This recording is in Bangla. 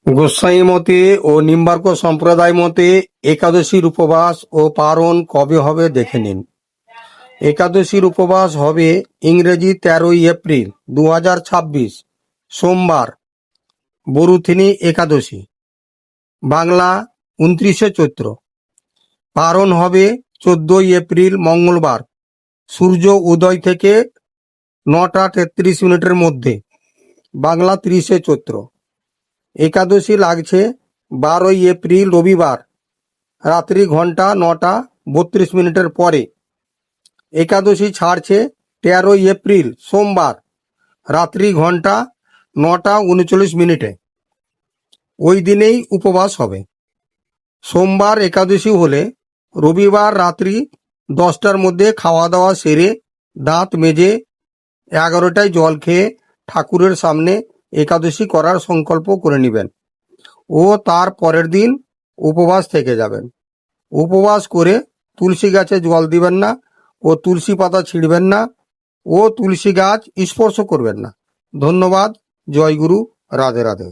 গোস্বাই মতে ও নিম্বার্ক সম্প্রদায় মতে একাদশীর উপবাস ও পারণ কবে হবে দেখে নিন। একাদশীর উপবাস হবে ইংরেজি 13ই এপ্রিল 2026 সোমবার, বরুথিনী একাদশী, বাংলা 29শে চৈত্র। পারণ হবে 14ই এপ্রিল মঙ্গলবার, সূর্য উদয় থেকে 9টা 33 মিনিটের মধ্যে, বাংলা 30শে চৈত্র। একাদশী লাগছে 12ই এপ্রিল রবিবার, রাত্রি ঘন্টা 9টা 32 মিনিটের পরে। একাদশী ছাড়ছে 13ই এপ্রিল সোমবার, রাত্রি ঘন্টা 9টা 39 মিনিটে। ওই দিনেই উপবাস হবে। সোমবার একাদশী হলে রবিবার রাত্রি 10টার মধ্যে খাওয়া দাওয়া সেরে দাঁত মেজে 11টায় জল খেয়ে ঠাকুরের সামনে একাদশী করার সংকল্প করে নেবেন ও তার পরের দিন উপবাস থেকে যাবেন। উপবাস করে তুলসী গাছে জল দিবেন না ও তুলসী পাতা ছিঁড়বেন না ও তুলসী গাছ স্পর্শ করবেন না। ধন্যবাদ। জয় গুরু। রাধে রাধে।